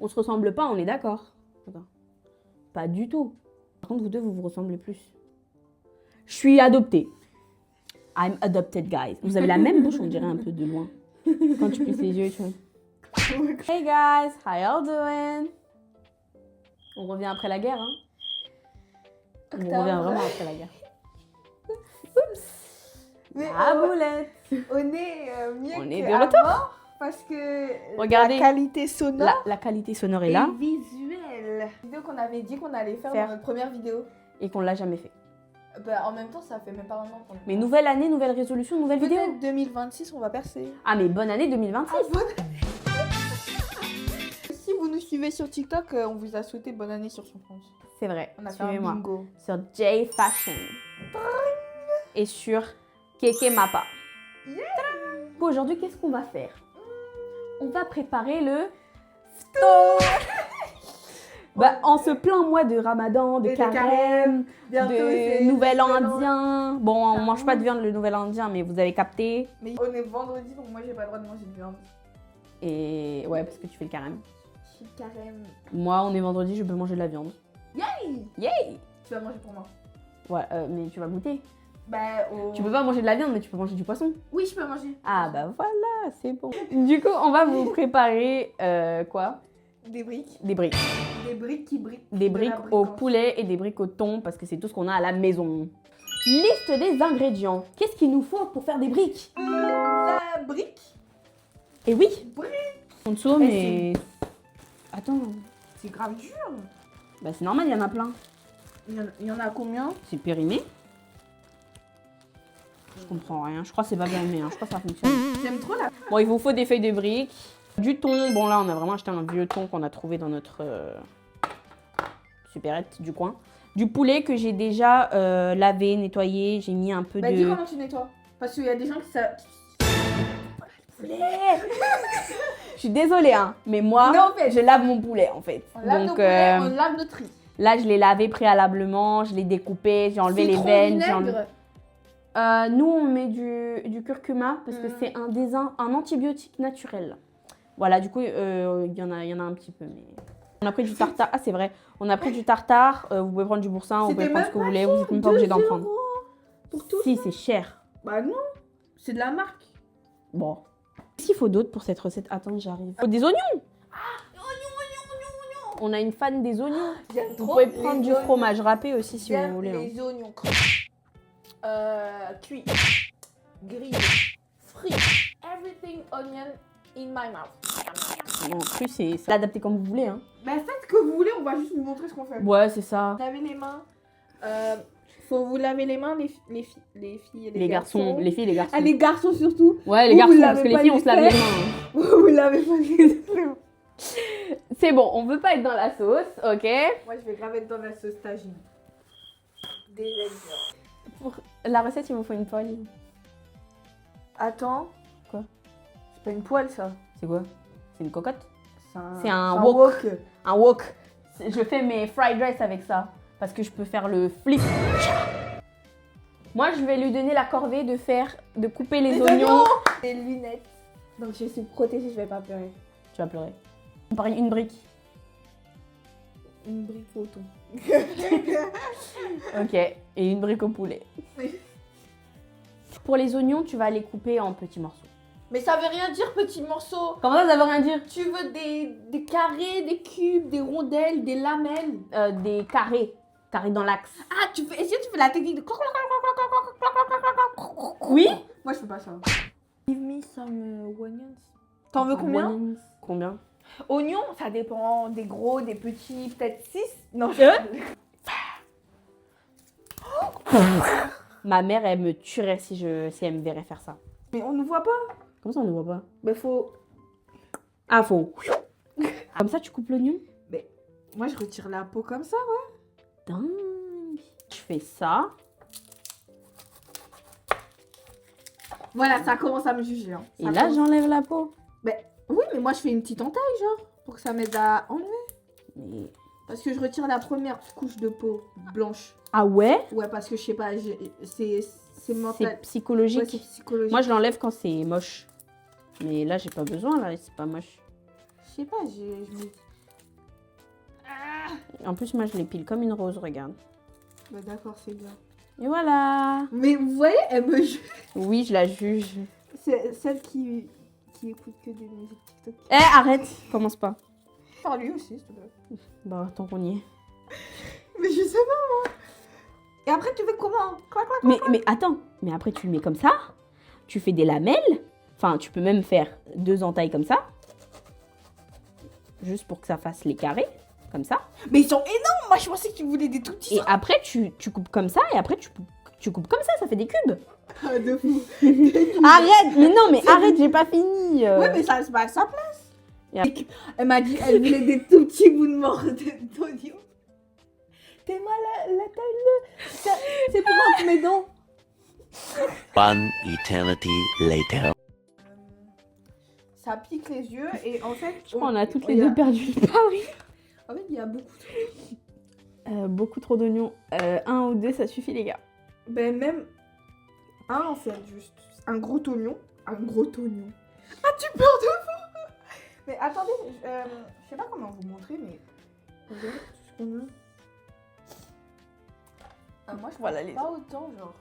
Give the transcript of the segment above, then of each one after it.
On se ressemble pas, on est d'accord. Attends. Pas du tout. Par contre, vous deux, vous vous ressemblez plus. Je suis adoptée. I'm adopted, guys. Vous avez la même bouche, on dirait un peu de loin. Quand tu plisses les yeux, tu vois. Hey guys, how y'all doing? On revient après la guerre, hein? On revient vraiment après la guerre. Mais La boulette! on est mieux On est que de retour. avant parce que Regardez. la qualité sonore La qualité sonore est là et visuelle. Vidéo qu'on avait dit qu'on allait faire dans notre première vidéo. et qu'on l'a jamais fait. Bah, en même temps, ça fait même pas un an qu'on Mais nouvelle année, nouvelle résolution, nouvelle vidéo. Peut-être 2026, on va percer. Ah mais bonne année 2026. Si vous nous suivez sur TikTok, on vous a souhaité bonne année sur son compte. C'est vrai. On a fait un Suivez-moi bingo. sur J Fashion et sur Keke Mappa. Pour aujourd'hui, qu'est-ce qu'on va faire? On va préparer le bah, en ce plein mois de Ramadan, de Et de carême, Bientôt, de c'est Nouvel An. Indien. Bon, on mange pas de viande le Nouvel Indien, mais vous avez capté. Mais on est vendredi, donc moi j'ai pas le droit de manger de viande. Et ouais, parce que tu fais le carême. Je suis carême. Moi, on est vendredi, je peux manger de la viande. Yay! Yay! Tu vas manger pour moi. Ouais, mais tu vas goûter. Bah, Tu peux pas manger de la viande, mais tu peux manger du poisson. Oui, je peux manger. Ah bah voilà, c'est bon. Du coup, on va vous préparer quoi? Des briques. Des briques. Des briques qui brillent. Des De la briques au bricance. poulet et des briques au thon parce que c'est tout ce qu'on a à la maison. Liste des ingrédients. Qu'est-ce qu'il nous faut pour faire des briques? La brique. Et oui, Brique. en dessous, mais... Attends, C'est grave dur. bah c'est normal, il y en a plein. Il y en a combien? C'est périmé. Je comprends rien, je crois que c'est pas périmé, hein. Je crois que ça fonctionne. J'aime trop la... Bon, il vous faut des feuilles de briques, du thon. Bon, là, on a vraiment acheté un vieux thon qu'on a trouvé dans notre supérette du coin. Du poulet que j'ai déjà lavé, nettoyé. J'ai mis un peu Bah de... dis comment tu nettoies. Parce qu'il y a des gens qui savent... Je suis désolée, hein, mais moi, Non, en fait. je lave mon poulet, en fait. On lave nos Donc, poulets, on lave notre riz. là, je l'ai lavé préalablement, je l'ai découpé, j'ai enlevé les Citron, veines. j'ai enlevé- vinaigre. Nous, on met du curcuma parce que c'est un antibiotique naturel. Voilà, du coup, il y en a un petit peu. Mais... On a pris du tartare. Ah, c'est vrai. On a pris du tartare. Vous pouvez prendre du boursin, vous pouvez C'était prendre ce que vous même voulez. Vous n'êtes même pas obligé d'en 2 prendre. € pour tout. Si, c'est cher. Bah non, c'est de la marque. Bon. Qu'est-ce qu'il faut d'autre pour cette recette? Attends, j'arrive. Faut des oignons. On a une fan des oignons. J'aime Vous trop pouvez les prendre du oignons. fromage râpé aussi si vous J'aime voulez. hein. les oignons cuits, grillés, frits. Everything onion in my mouth. En plus, c'est adapté comme vous voulez. Hein. Bah faites ce que vous voulez, on va juste vous montrer ce qu'on fait. Ouais, c'est ça. Lavez les mains. Faut vous laver les mains, les filles et Les garçons, les filles et les garçons. Ah, les garçons surtout. Ouais, les Vous, garçons, vous parce que lavez les pas filles, on les se lave les fesses. mains. Vous lavez pas les C'est bon, on veut pas être dans la sauce, ok? Moi, je vais grave être dans la sauce tagine. Déjà bien. Pour la recette, il vous faut une poêle. Attends. Quoi? C'est pas une poêle, ça. C'est quoi? C'est une cocotte? C'est C'est un wok. wok. Un wok. Je fais mes fried rice avec ça. Parce que je peux faire le flip. Moi, je vais lui donner la corvée de couper les oignons. Des lunettes. Donc, je suis protégée, je vais pas pleurer. Tu vas pleurer. On parie une brique. Une brique au thon. Ok. Et une brique au poulet. Oui. Pour les oignons, tu vas les couper en petits morceaux. Mais ça veut rien dire, petit morceau. Comment ça veut rien dire? Tu veux des carrés, des cubes, des rondelles, des lamelles. Des carrés. Carrés dans l'axe. Ah, est-ce que tu fais la technique de... Oui? Moi, je fais pas ça. Give me some onions. T'en veux combien? Onions. Combien? Oignons, ça dépend des gros, des petits, peut-être 6. Non, Ma mère, elle me tuerait si elle me verrait faire ça. Mais on ne voit pas. Comment ça, on ne voit pas? Mais faut... Ah, faut. Comme ça, tu coupes l'oignon? Moi, je retire la peau comme ça, ouais. Dingue. Je fais ça. Voilà, ça commence à me juger. Hein. Et là, j'enlève la peau. Oui, mais moi, je fais une petite entaille, genre, pour que ça m'aide à enlever. Mais... Parce que je retire la première couche de peau blanche. Ah ouais? Ouais, parce que je sais pas, c'est C'est mental. psychologique. Ouais, c'est psychologique. Moi, je l'enlève quand c'est moche. Mais là, j'ai pas besoin, là. C'est pas moche. Je sais pas, En plus, moi, je l'épile comme une rose, regarde. Bah d'accord, c'est bien. Et voilà. Mais vous voyez, elle me juge. Oui, je la juge. C'est celle qui écoute que des musiques TikTok. Eh, arrête. Commence pas. Par lui aussi, s'il te plaît. Bah, tant qu'on y est. Mais je sais pas, moi. Et après, tu fais comment? Clac, clac. Mais attends. Mais après, tu le mets comme ça. Tu fais des lamelles. Enfin, tu peux même faire 2 entailles comme ça. Juste pour que ça fasse les carrés. Comme ça. Mais ils sont énormes. Moi, je pensais que tu voulais des tout petits. Et après, tu coupes comme ça. Et après, tu coupes comme ça fait des cubes. Ah, de fou. Arrête. Mais non, mais arrête, j'ai pas fini. Ouais, mais ça se passe à sa place. Et après- Elle m'a dit, elle voulait des tout petits bouts de mort d'oignon. T'es mal la taille. C'est pour entre mes dents. One eternity later. Ça pique les yeux et en fait. Je crois qu'on a toutes les il y a- deux perdu le pari. En fait, il y a beaucoup. Beaucoup trop d'oignons. 1 ou 2, ça suffit, les gars. Ben, même un en fait, juste. Un gros oignon. Un gros oignon. Ah, tu peur de vous? Mais attendez, je sais pas comment vous montrer, mais. Regardez tout ce qu'on a. Ah, moi, je Voilà, vois les- pas autant, genre.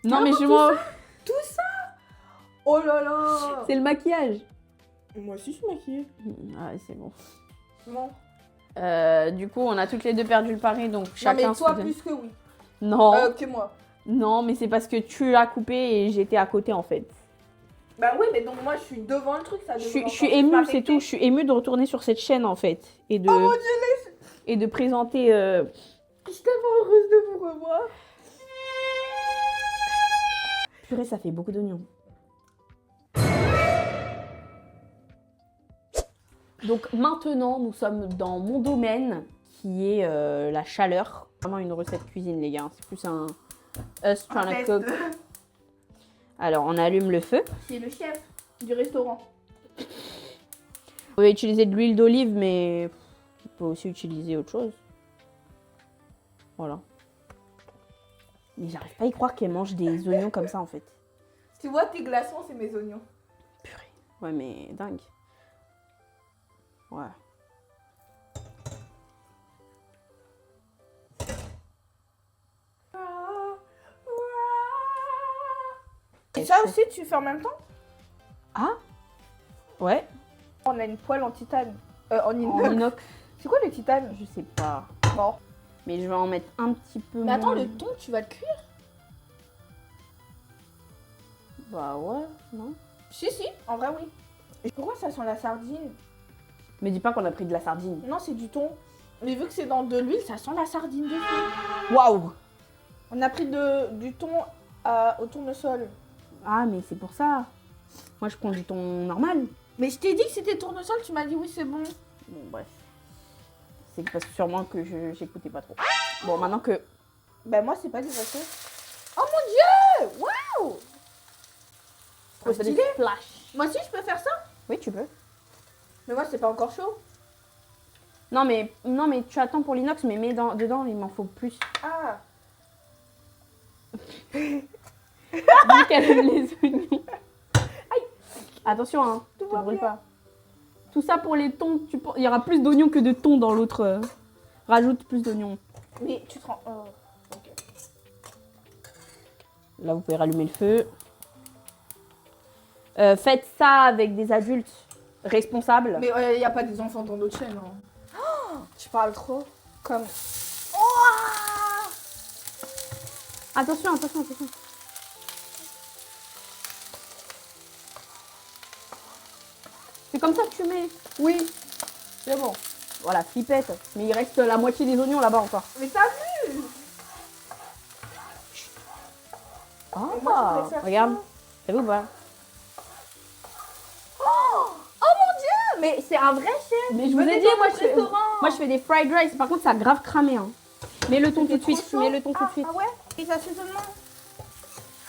Non, mais Vraiment, je m'en. Tout ça? Oh là là! C'est le maquillage. Moi aussi, je suis maquillée. Ah, ouais, c'est bon. Non. Du coup, on a toutes les deux perdu le pari, donc Non, chacun mais toi, se donne- plus que oui. Non, Que moi. non, mais c'est parce que tu l'as coupé et j'étais à côté en fait. Bah oui, mais donc moi, je suis devant le truc, ça Je devrait suis encore émue, m'affecter. c'est tout. Je suis émue de retourner sur cette chaîne en fait et de Oh mon Dieu, et de présenter. je suis tellement heureuse de vous revoir. Purée, ça fait beaucoup d'oignons. Donc maintenant, nous sommes dans mon domaine qui est la chaleur. Vraiment une recette cuisine, les gars. C'est plus un us trying to cook. Alors, on allume le feu. C'est le chef du restaurant. Vous pouvez utiliser de l'huile d'olive, mais vous pouvez aussi utiliser autre chose. Voilà. Mais j'arrive pas à y croire qu'elle mange des oignons comme ça, en fait. Tu vois, tes glaçons, c'est mes oignons. Purée. Ouais, mais dingue. Ouais. Et ça aussi, tu fais en même temps? Ah. Ouais. On a une poêle en titane. En En inox. inox. C'est quoi le titane? Je sais pas. Bon. Mais je vais en mettre un petit peu Mais attends, moins. le thon, tu vas le cuire? Bah ouais, non. Si, en vrai, oui. Et pourquoi ça sent la sardine? Mais dis pas qu'on a pris de la sardine. Non, c'est du thon. Mais vu que c'est dans de l'huile, ça sent la sardine dessus. Waouh. On a pris du thon au tournesol. Ah, mais c'est pour ça. Moi, je prends du thon normal. Mais je t'ai dit que c'était tournesol, tu m'as dit oui, c'est bon. Bon, bref. C'est parce que sûrement que j'écoutais pas trop. Bon, maintenant que... Ben moi, c'est pas des vaches. Oh mon Dieu! Waouh! Trop ça fait des stylé. flashs. Moi aussi, je peux faire ça? Oui, tu peux. Mais moi, c'est pas encore chaud. Non, mais tu attends pour l'inox, mais mets dedans, il m'en faut plus. Ah! Vu qu'elle aime les oignons. Aïe. Attention, hein, Tout tu va brûles bien. pas. Tout ça pour les thons. Il y aura plus d'oignons que de thon dans l'autre. Rajoute plus d'oignons. Mais tu te rends... ok. Là, vous pouvez rallumer le feu. Faites ça avec des adultes responsables. Mais il n'y a pas des enfants dans d'autres chaînes. Hein. Oh, tu parles trop. Comme... Attention. C'est comme ça que tu mets. Oui, c'est bon. Voilà, flippette. Mais il reste la moitié des oignons là-bas encore. Mais t'as vu? Ah, Et moi, je voudrais faire regarde. ça. T'as vu ou pas? Oh mon Dieu! Mais c'est un vrai chef. Mais je vous ai Venez dit, dans moi notre je, fais, restaurant. moi je fais des fried rice. Par contre, ça a grave cramé. Hein. Mets le thon tout C'est de suite. trop chaud. Mets le thon tout de suite. Ah ouais? Et l'assaisonnement?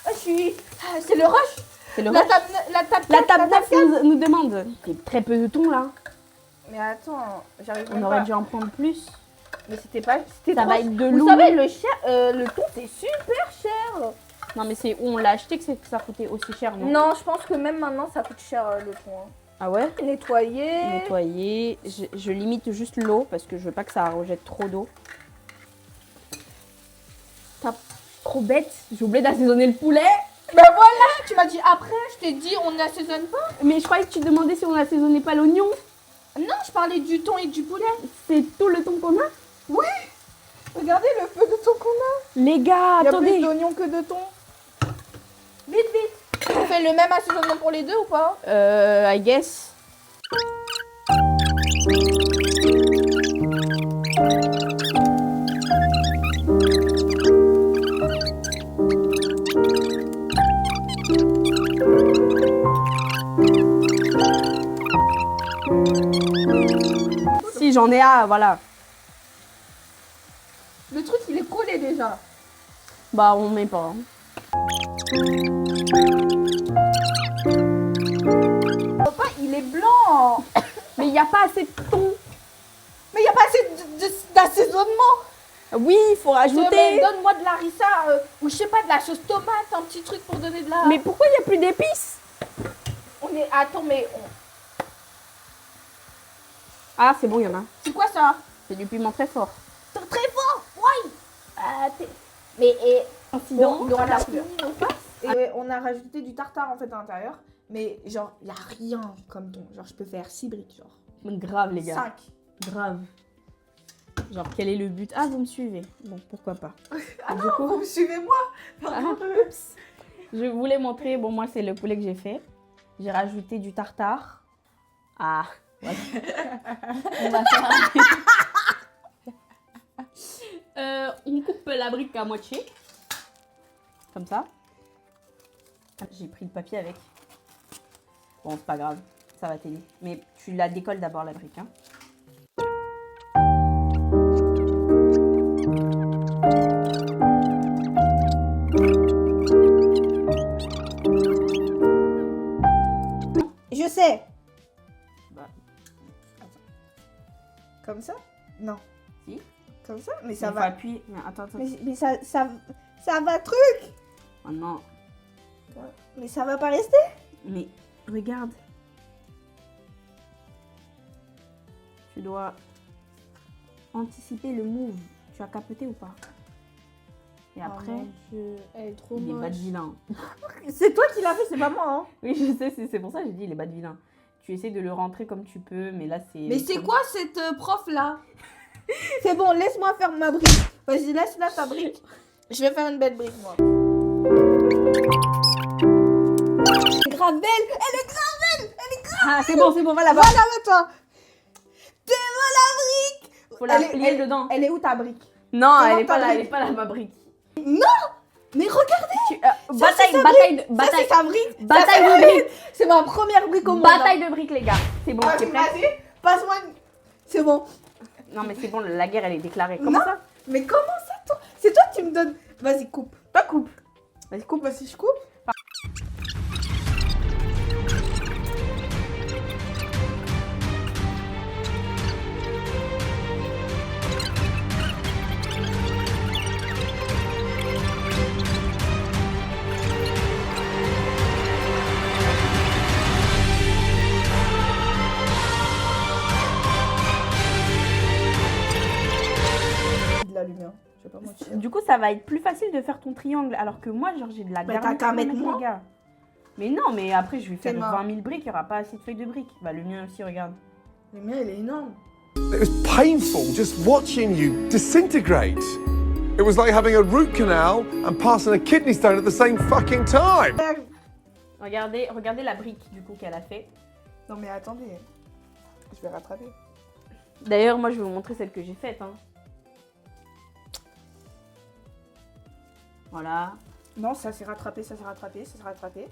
Ah, je suis... Ah, c'est le rush. C'est le La rush. table, la table, La quatre, table quatre. 9 nous demande. C'est très peu de thon là. Mais attends, j'arrive On même aurait pas. dû en prendre plus. Mais c'était pas... C'était Ça trop... va être de Vous l'eau. savez, le thon, c'est super cher. Non mais c'est où on l'a acheté que ça coûtait aussi cher, non? Non, je pense que même maintenant, ça coûte cher le thon. Hein. Ah ouais? Nettoyer. Nettoyer. Je limite juste l'eau parce que je veux pas que ça rejette trop d'eau. T'as trop bête. J'ai oublié d'assaisonner le poulet. Ben voilà, tu m'as dit après, je t'ai dit on n'assaisonne pas. Mais je croyais que tu demandais si on assaisonnait pas l'oignon. Non, je parlais du thon et du poulet. C'est tout le thon qu'on a. Oui. Regardez le peu de thon qu'on a. Les gars, Il y a attendez. plus d'oignons que de thon. Vite, vite. On fait le même assaisonnement pour les deux ou pas? I guess. Si j'en ai un, voilà. Le truc il est collé déjà. Bah on met pas. Hein. Papa il est blanc. Mais il n'y a pas assez de thon. Mais il n'y a pas assez d'assaisonnement. Oui, il faut rajouter. Donne-moi de la harissa ou je sais pas de la sauce tomate, un petit truc pour donner de la... Mais pourquoi il n'y a plus d'épices? On est... Attends mais... Ah, c'est bon, il y en a. C'est quoi ça? C'est du piment très fort. C'est très fort. Oui. Mais Incident. on a fini nos farces et on a rajouté du tartare en fait à l'intérieur. Mais genre, il n'y a rien comme ton. Genre, je peux faire 6 briques, genre. Grave, les gars. 5. Grave. Genre, quel est le but? Ah, vous me suivez. Bon, pourquoi pas. Ah Du non, coup- vous me suivez-moi. Ah, oups. Je voulais montrer, bon, moi, c'est le poulet que j'ai fait. J'ai rajouté du tartare. Ah, voilà. On va faire on coupe la brique à moitié. Comme ça. J'ai pris le papier avec. Bon, c'est pas grave. Ça va t'aider. Mais tu la décolles d'abord, la brique. Hein. Je sais. Bah, Comme ça? Non. Si. Comme ça? Mais ça il faut va. appuyer. Mais attends. Mais ça va truc. Oh non. Mais ça va pas rester. Mais regarde. Tu dois anticiper le move. Tu as capoté ou pas? Et après, elle est trop il est moche. bas de vilain. C'est toi qui l'as fait, c'est pas moi. Hein. Oui, je sais, c'est pour ça que j'ai dit il est bas de vilain. Tu essaies de le rentrer comme tu peux, mais là c'est... Mais c'est quoi cette prof là? C'est bon, laisse-moi faire ma brique. Vas-y, laisse là ta brique. Je vais faire une belle brique moi. Gravelle, elle est gravelle, elle est gravelle. Ah, c'est bon, va là-bas. Va là, toi. T'es la brique. Faut la plier dedans. Elle est où ta brique? Non, C'est elle bon, est pas ta là, elle brique. est pas là, ma brique. Mais regardez, Bataille sa ça c'est sa brique. Bataille Ça, de briques. C'est ma première brique au monde. Bataille de briques, les gars. C'est bon, Ah, t'es prête? vas-y, passe-moi une... C'est bon. Non, mais c'est bon, la guerre, elle est déclarée. Non. Comment ça? Mais comment ça, toi? C'est toi qui me donnes... Vas-y, coupe. Toi, coupe. Vas-y, coupe. Vas-y, je coupe. De la lumière, je vais pas mentir. Du coup, ça va être plus facile de faire ton triangle. Alors que moi, genre, j'ai de la Bah, garniture t'as qu'à à mettre mettre, moins. les gars. Mais non, mais après, je vais faire C'est mort. 20 000 briques. Il n'y aura pas assez de feuilles de briques. Bah, le mien aussi, regarde. Le mien, il est énorme. It was painful just watching you disintegrate. It was like having a root canal and passing a kidney stone at the same fucking time. Regardez la brique, du coup, qu'elle a fait. Non mais attendez, je vais rattraper. D'ailleurs, moi, je vais vous montrer celle que j'ai faite. Hein. Voilà. Non, ça s'est rattrapé, ça s'est rattrapé, ça s'est rattrapé.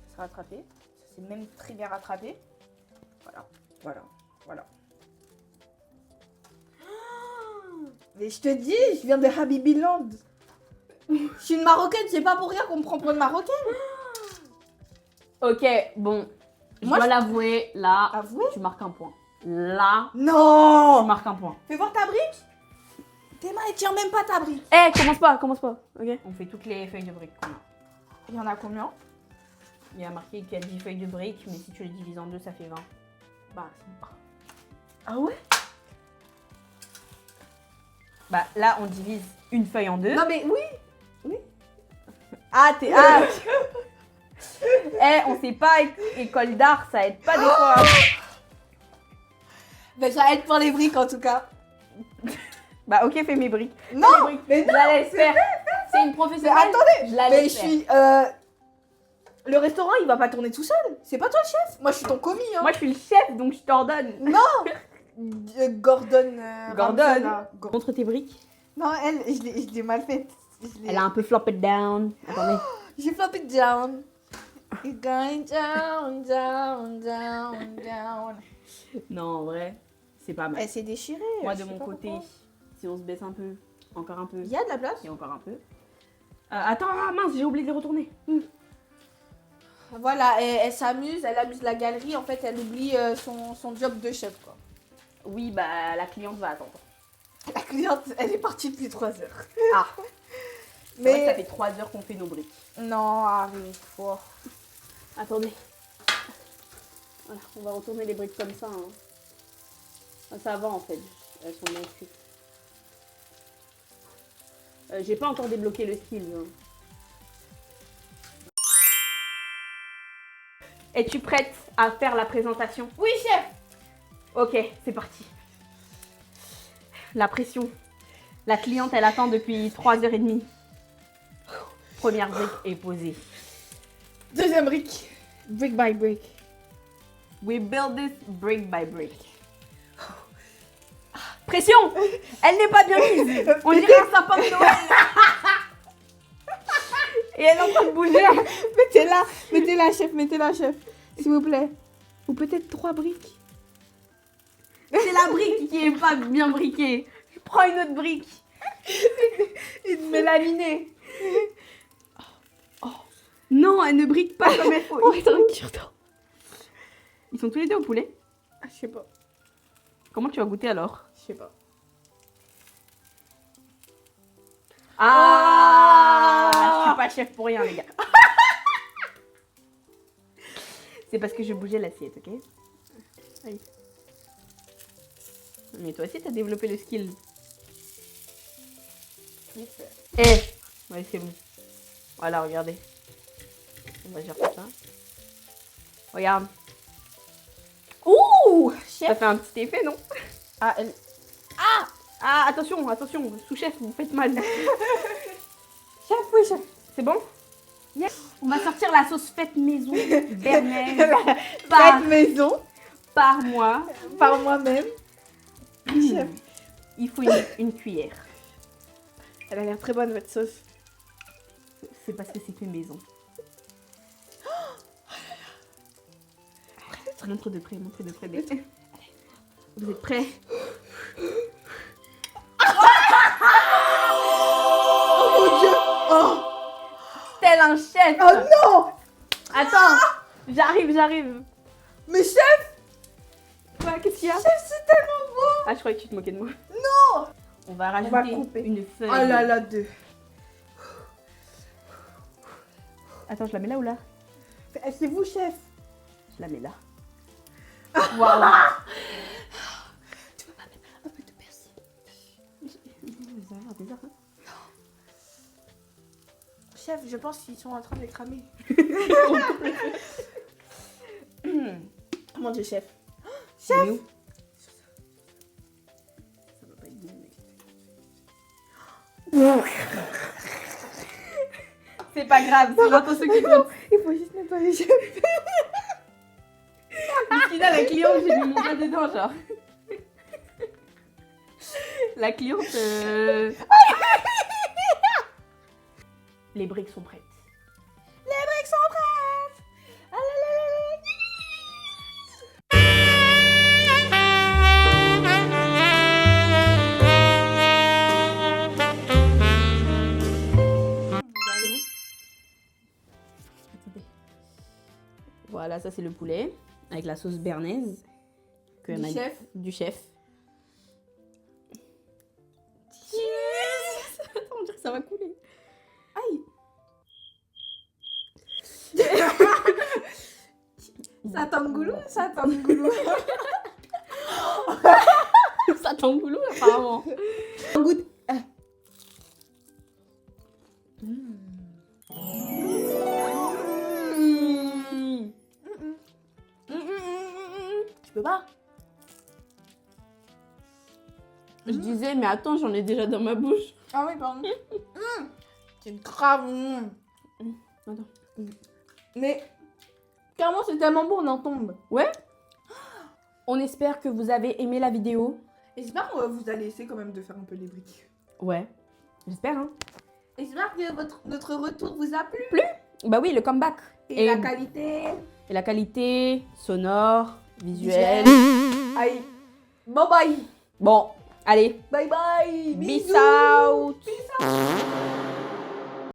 Ça s'est rattrapé. Ça s'est même très bien rattrapé. Voilà, voilà, voilà. Mais je te dis, je viens de Habibiland. Je suis une Marocaine, c'est pas pour rien qu'on me prend pour une Marocaine. Ok, bon. Je Moi, dois je- l'avouer, là, Avouez. tu marques un point. Là, tu Non. marques un point. Fais voir ta brique. Tes mains, elles tirent même pas ta brique. Eh, commence pas, ok? On fait toutes les feuilles de briques qu'on a. Il y en a combien? Il y a marqué qu'il y a 10 feuilles de briques, mais si tu les divises en deux, ça fait 20. Bah, ah ouais? Bah là, on divise une feuille en deux. Non mais oui. Ah, t'es... Ah Eh, on sait pas, école d'art, ça aide pas des fois. Ben ça aide pour les briques en tout cas. Bah ok, fais mes briques. Non, Fais mes briques. mais Je la laisse faire. C'est une Mais professionnelle. attendez, Je la mais laisse je faire. suis... Le restaurant, il va pas tourner tout seul. C'est pas toi le chef. Moi, je suis ton commis. Hein. Moi, je suis le chef, donc je t'ordonne. Gordon. Gordon. Ramsay, là. Montre tes briques. Non, elle, je l'ai mal faite. Elle a un peu flop it down. Attendez. J'ai flop it down. It's going down, down, down, down. Non, en vrai, c'est pas mal. Elle s'est déchirée. Moi, je de sais mon pas côté, pourquoi. si on se baisse un peu, encore un peu, Il y a de la place. et encore un peu. Attends, ah, mince, j'ai oublié de les retourner. Voilà, elle s'amuse, elle amuse la galerie. En fait, elle oublie son job de chef, quoi. Oui, bah la cliente va attendre. La cliente, elle est partie depuis 3 heures. Ah, mais Mais ça fait 3 heures qu'on fait nos briques. non, arrête. Oh. Attendez. Voilà, on va retourner les briques comme ça. Hein. Ça va en fait, elles sont bien cuites. J'ai pas encore débloqué le skill. Hein. Es-tu prête à faire la présentation? Oui, chef. Ok, c'est parti. La pression. La cliente, elle attend depuis 3h30. Première brique est posée. Deuxième brique. Brick by brick. We build this brick by brick. Pression! Elle n'est pas bien mise. On dirait un sapin de Noël. Et elle est en train de bouger. Mettez-la, chef, s'il vous plaît. Ou peut-être 3 briques. C'est la brique qui est pas bien briquée. Je prends une autre brique. Une mélaminée. Non, elle ne brique pas comme il faut. Oh, c'est un cure-dent. Ils sont tous les deux au poulet. Ah, je sais pas. Comment tu vas goûter alors? Je sais pas. Ah, je suis pas chef pour rien, les gars. C'est parce que je bougeais l'assiette, ok? Allez. Mais toi aussi, t'as développé le skill. Eh, ouais, c'est bon. Voilà, regardez. On va gérer ça. Regarde. Ouh, Ça chef. fait un petit effet, non? Ah, elle... Ah, attention, attention. Sous-chef, vous faites mal. Chef, oui, chef. C'est bon? Yes. On va sortir la sauce faite maison, béarnaise, par, Faites maison, par moi. par moi-même. Chef. Il faut une cuillère. Elle a l'air très bonne, votre sauce. C'est parce que c'est fait maison. Montre de près, montre de près. Vous êtes prêts? Oh mon Dieu. Oh, Tel un chef! oh non. Attends! J'arrive! Mais chef, Quoi? Qu'est-ce qu'il y a? chef, c'est tellement beau. Ah, je croyais que tu te moquais de moi. Non. On va va rajouter couper. une feuille. Oh là là, 2. Attends, je la mets là ou là? C'est vous, chef. Je la mets là. Waouh! Tu peux pas mettre un peu de persil? Ça a l'air bizarre, hein? Chef, je pense qu'ils sont en train de les cramer. Oh mon Dieu, chef. Il est où? Ça va pas être bien, mec. C'est pas grave, c'est l'intention qui compte. Il faut juste nettoyer, chef. D'ici là, la cliente, j'ai mis mon doigt dedans, genre. La cliente. Les briques sont prêtes. Les briques sont prêtes. Ah là là là là. Attendez. Voilà, ça c'est le poulet avec la sauce béarnaise. Que Du chef. Du chef. Attends, on dirait que ça va couler. Aïe. Ça t'engoulou, ça t'engoulou. Ça t'engoulou apparemment. Goûte. Tu peux pas. Je disais, mais attends, j'en ai déjà dans ma bouche. Ah oui, pardon. C'est grave. Attends. Mais clairement, c'est tellement bon, on en tombe. Ouais. On espère que vous avez aimé la vidéo. Et j'espère qu'on va vous a laissé quand même de faire un peu les briques. Ouais. J'espère, hein. Et j'espère que notre retour vous a plu. Bah oui, le comeback. Et la qualité. Et la qualité sonore, visuelle. Allez. Bye bye. Bon, allez. Bye bye. Peace Bisous. out. Peace out.